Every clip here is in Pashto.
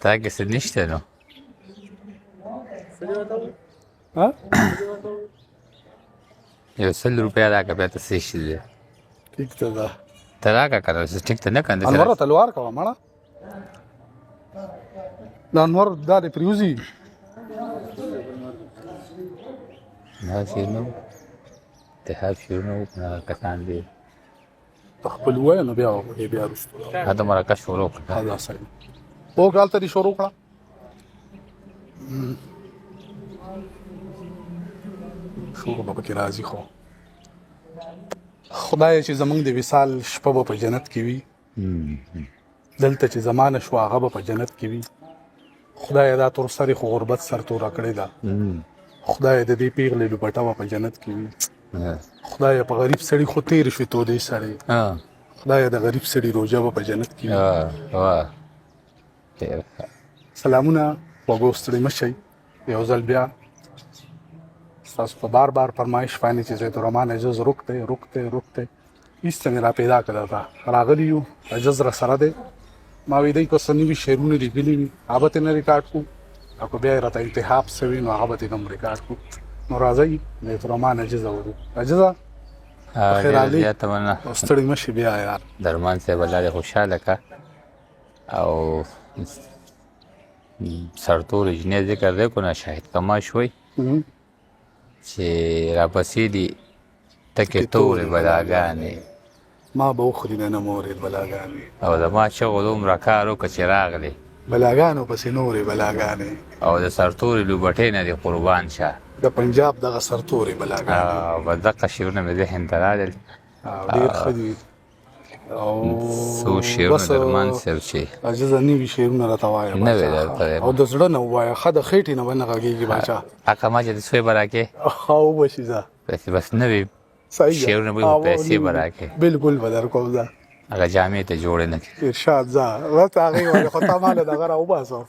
تا کې څه نشته نو ها 100 روپیا راکړه بیا ته څه شي دی ټیک ته ده ته راکړه که نه ټیک ته نه که نه انوره تلوار کوه مړه د انور دا د پریوزي داسې نو اتحاد شروع نه وکړو هغه کسان دي خپل ووایه نو بیا وکړې بیا وروسته هلته مرکه شروع کړه دا صحیح اوکې هلته دې شروع کړه شروع به پکې راځي خو خدای چې زمونږ د وصال شپه به په جنت کې وي دلته چې زمانه شو هغه به په جنت کې وي خدای دا تور سرې خو غربت سر توره کړې ده خدای د دې پیغلې لوبټه به په جنت کې وي خدای په غریب سړي خو تېر شوې تودې سړی خدای د غریب سړي روژه به په جنت کې وي سلامونه وګو ستړي مه شئ یو ځل بیا ستاسو په بار بار فرمایش باندې چې زید الرحمن عجز رکتے ایسته مې را پیدا کړه تا راغلی یو عجز را سره دی ما وی دی کو سنوي شعرونه لیکلي وي هغه ته نه ریکارډ کو او بیا راته التهاب سوي نو هغه ته هم ریکارډ کو نو راځي زید الرحمن عجز اورو عجز خیر علي تمنا ستړي مشي بیا یار درمان صاحب الله خوشاله کا او سرتور جنې ذکر دی کو نه شاهد کما شوي چې راپسې دي تکې تورې بلاګانې ما به وخوري نه مورې بلاګانې او زما شغل دومره کار وکړه چې راغلی بلاګانو پسې نورې بلاګانې او د سرتورې لوبټې نه دي قربان شه د پنجاب دغه سرتورې بلاګانې به دغه شعرونه مې ذهن ته راغلل ډېر ښه دي او څو شعرونه درمان صاحب چې عجزه نوي شعرونه راته وایه نوې درته او د زړه نه ووایه ښه د خېټې نه به نه غږېږي باچا هغه ما چې د سوی به راکې او بشي ځه بس نوې شعرونه به پیسې به راکې بلکل به در کوم ځه هغه جامې ته جوړې نه کړي ارشاد ځه ورته هغې وایه خو تا ماله دغه راوباسه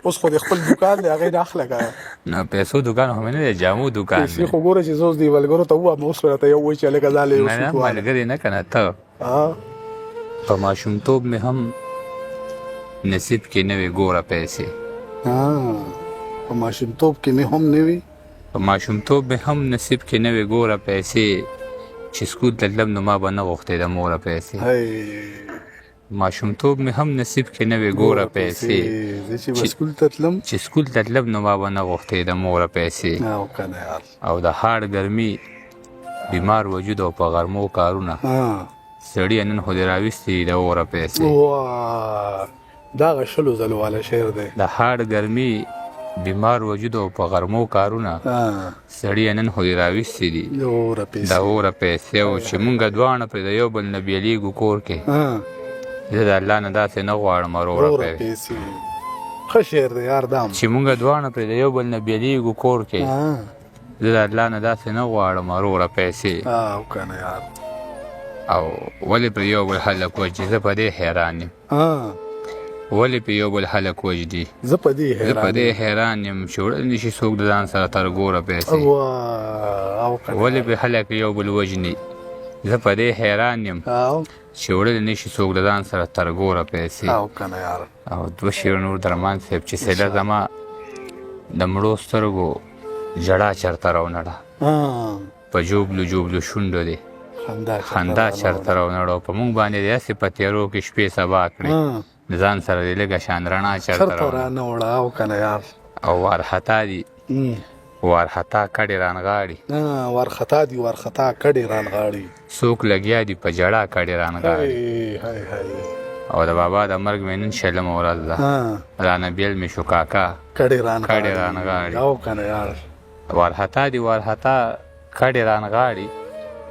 اوس خو د خپل دوکان دی هغې نه اخله که نه پیسو دوکان هم نه دی جامو دوکان پیسې خو ګوره چې زه اوس دې ملګرو ته ووایم اوس راته یو وایي چې هلکه دا له یو نه ملګري نه که نه ته په ماشومتوب مې هم نصیب کې نه وې ګوره پیسې په ماشومتوب کې مې هم نه وي په ماشومتوب مې هم نصیب کې نه وې ګوره پیسې چې سکول ته تلم نو ما به نه غوښتې د موره پیسې ماشومتوب مې هم نصیب کې نه وې ګوره پیسې چې سکول ته تلم چې سکول ته تلم نو ما به نه غوښتې د موره پیسې او د هاړ ګرمي بیمار وجود او په غرمو کارونه سړي نن خو دې راویستې د اوره پیسې دا هغه شلو ځلو والا شعر دی د هاړ ګرمي بیمار وجود او په غرمو کارونه سړي نن خو دې راویستې دي د اوره پیسې او چې مونږ دواړه پرې د یو بل نه بیلیږو کور کې زه د الله نه داسې نه غواړم وروره پیسې ښه شعر دی یار دا چې مونږ دواړه پرې د یو بل نه بیلیږو کور کې زه د الله نه داسې نه غواړم وروره پیسې او که نه یار او ولې پر یو بل هلک وجدي زه په دې حیران یم ولې په یو بل هلک وجدي زه په دې حیران یم چې وړل نه شي څوک د ځان سره تر ګوره پیسې ولې په هلک یو بل وژني زه په دې حیران یم چې وړل نه شي څوک د ځان سره تر ګوره پیسې او دوه شعر نور درمان صاحب چې سیله زما د مړو سترګو ژړا چرته راونړه په جوبلو جوبلو شونډو دی خندا چرته راونړه په مونږ باندې داسې په تیارو کې شپې سبا کړې د ځان سره دې لږه شان رڼا چرته راونړه او وارخطا دي وارخطا کډې رانغاړي وارخطا دي وارخطا کډې رانغاړي څوک لګیا دي په ژړا کډې رانغاړي او د بابا د مرګ مې نن شلمه ورځ ده رانه بیل مې شو کاکا کډې رانغاړي وارخطا دي وارخطا کډې رانغاړي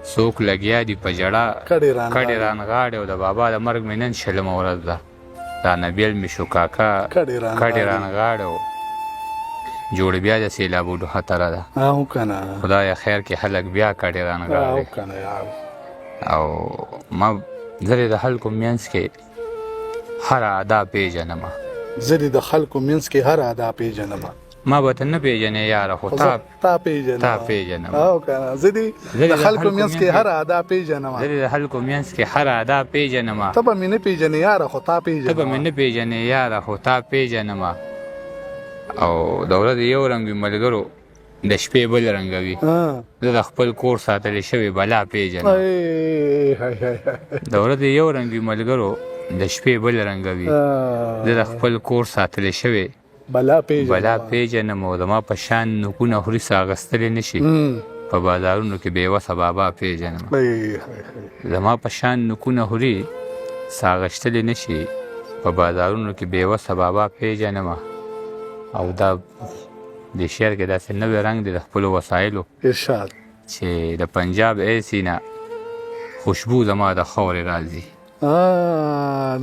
څوک لګیا دي په ژړا کډې رانغاړي او د بابا د مرګ مې نن شلمه ورځ ده رانه بیل مې شو کاکا کډې رانغاړي جوړ بیا د سیلابونو خطره ده خدای خیر کې خلک بیا کډې رانغاړي او ما زه د خلکو منځ کې هر ادا پیژنم زه د خلکو منځ کې هر ادا پیژنم ما به ته نه پیژنې یاره خو تا پیژنم تا پیژنم او کنه زه دې د خلکو منځ کې هر ادا پیژنم زه د خلکو منځ کې هر ادا پیژنم ته به مې نه پیژنې یاره خو تا پیژنم ته به مې نه پیژنې یاره خو تا پیژنم او د ورځې یو رنګ وي ملګرو د شپې بل رنګ وي زه د خپل کور ساتلې شوې بلا پیژنم د ورځې یو رنګ وي ملګرو د شپې بل رنګ وي زه د خپل کور ساتلې شوې بلا پیژنم او زما په شان نوکونه خوري څه اخیستلی نه شي په بازارونو کې بېوسه بابا پیژنم زما په شان نوکونه خوري څه اخیستلی نه شي په بازارونو کې بېوسه بابا پیژنم او دا د شعر کې داسې نوی رنګ دی د خپلو وسایلو ارشاد چې د پنجاب ایسي نه خوشبو زما د خاورې راځي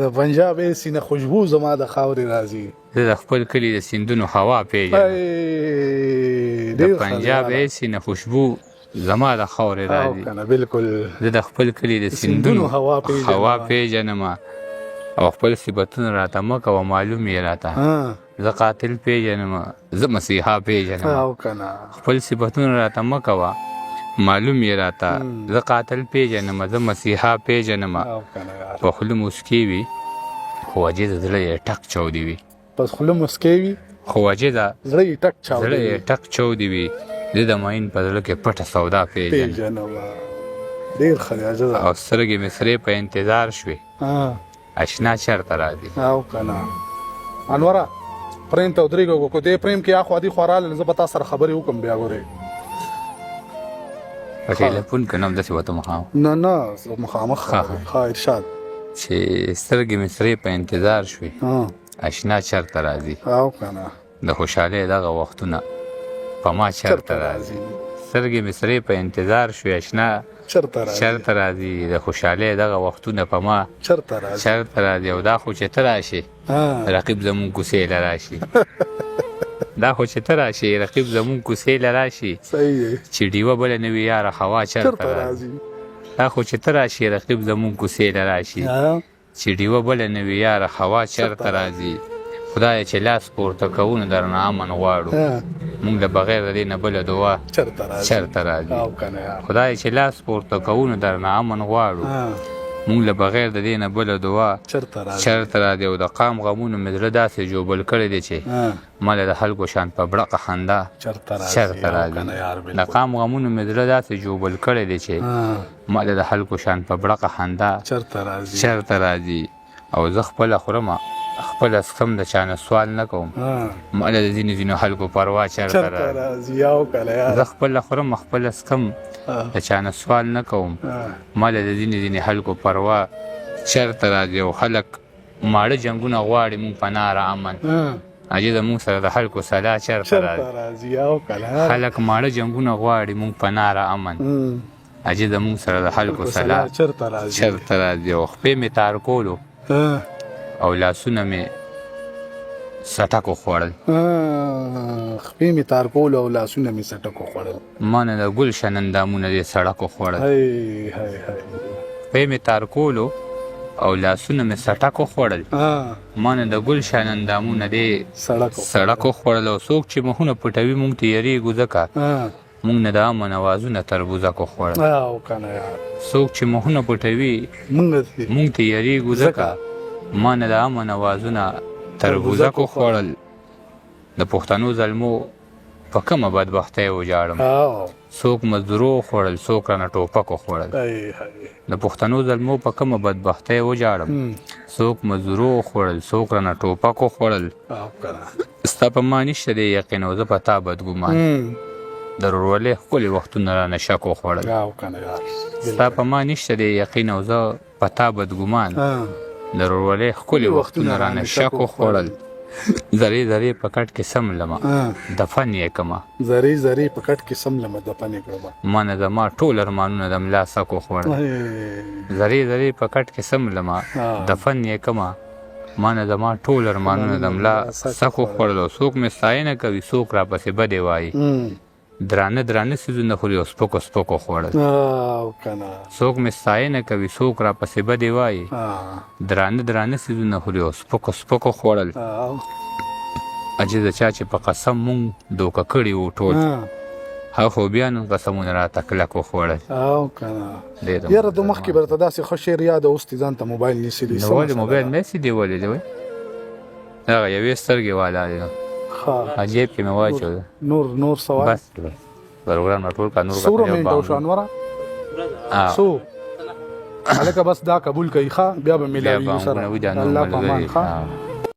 د پنجاب ایسي نه خوشبو زما د خاورې راځي زه د خپل کلي د سیندونو هوا پیژنم د پنجاب ایسي نه خوشبو زما د خاورې راځي بالکل زه د خپل کلي د سیندونو هوا پیژنم او خپل صفتونه راته مه کوه معلوم یې راته زه قاتل پیژنم زه مسیحا پیژنم خپل صفتونه راته مه کوه معلوم یې راته زه قاتل پیژنم زه مسیحا پیژنم په خوله موسکي وي خو وجې د زړه یې ټک چودي وي په خوله موسکي وي خو وجې د زړه یې ټک چودي وي زه د ماین په زړه کې پټه سودا پیژنم ډېر ښه دی او سترګې مې سرې په انتظار شوې اشنا چېرته راځي او که نه انوره پریم ته ودرېږه که دې پریم کې اخوا دې خوا راغله زه به تا سره خبرې وکړم بیا ګورې په ټیلیفون که نه هم داسې ورته مخامخ نه مخامخ ښه ارشاد چې سترګې مې سرې په انتظار شوې اشنا چېرته راځي او که نه د خوشحالۍ دغه وختونه په ما چېرته راځي سترګې مې سرې په انتظار شوې اشنا چېرته راځي د خوشحالۍ دغه وختونه په ما چېرته راځي او دا خو چې ته راشې رقیب زمونږ کوڅې له راشي دا خو چې ته راشې رقیب زمونږ کوڅې له راشي چې ډیوه بله نه وي یاره هوا چېرته راځي دا خو چې ته راشې رقیب زمونږ کوڅې له راشي چې ډیوه بله نه وي یاره هوا چېرته راځي خدایه چې لاس پورته کوو نو درنه امن غواړو مونږ له بغیر د دې نه بله دعا چېرته راځي خدایه چې لاس پورته کوو نو درنه امن غواړو مونږ له بغیر د دې نه بله دعا چېرته راځي او د قام غمونو مې زړه داسې جوبل کړی دی چې ما له د خلکو شان په بړقه خندا چېرته راځي د قام غمونو مې زړه داسې جوبل کړی دی چې ما له د خلکو شان په بړقه خندا چېرته راځي او زه خپله خورم خپله څښم د چا نه سوال نه کوم ما له د ځینو خلکو پروا چېرته راځي زه خپله خورم خپله څښم د چا نه سوال نه کوم ما له د ځینې خلکو پروا چېرته راځي او خلک ماړه جنګونه غواړي مونږ په ناره امن اجې زمونږ سره د خلکو سلا چېرته راځي خلک ماړه جنګونه غواړي مونږ په ناره امن اجې زمونږ سره د خلکو سلا چېرته راځي او خپې مې تار کولو او لاسونه مې سټکو خوړل خپې مې تار کولو او لاسونه مې سټکو خوړل ما نه د ګلشن اندامونه دې سړکو خوړل خپې مې تار کولو او لاسونه مې سټکو خوړل ما نه د ګلشن اندامونه دې سړکو خوړل او څوک چې مخونه پټوي مونږ ته یریږو ځکه مونږ نه د امن اوازونه تربوزکو خوړل څوک چې مخونه پټوي مونږ ته یریږو ځکه ما نه د امن اوازونه تربوزکو خوړل د پښتنو زلمو په کومه بدبختۍ وجاړم څوک مزدورو خوړل څوک رانه ټوپکو خوړل د پښتنو زلمو په کومه بدبختۍ وجاړم څوک مزدورو خوړل څوک رانه ټوپکو خوړل ستا په ما نشته دی یقین او زه په تا بدګمان د ورورولۍ ښکلي وختونه رانه شکو خوړل ستا په ما نشته دی یقین او زه په تا بدګمان د ورورولۍ ښکلي وختونه رانه شکو خوړل زری زری په کټ کې سم لمه دفن یې کمه زری زری په کټ کې سم لمه دفن یې کړمه ما نه زما ټول ارمانونه د ملا سکو خوړل زری زری په کټ کې سم لمه دفن یې کمه ما نه زما ټول ارمانونه د ملا سکو خوړل او څوک مې ستاینه کوي څوک راپسې بدې وایي درانه درانه څیزونه خوري او سپکو سپکو خوړل څوک مې ستاینه کوي څوک راپسې بدې وایي درانه درانه څیزونه خوري او سپکو سپکو خوړل اجي د چا چې په قسم مونږ دوکه کړي وو ټول هغه خو بیا نن قسمونه راته کلک وخوړل او کنه یاره د مخکې برته داسې ښه شعر یاد اوس دې ځان ته موبایل نیسي دي نو ولې موبایل مې سي دی ولې دی هغه یوې سترګې والا دی ښه عجیب کې مې واچو نور سوال بس پروګرام ټول کا نور سوره مې او شانورا سو هلکه بس دا قبول کوي ښه بیا به ملاوي سره الله پامان ښه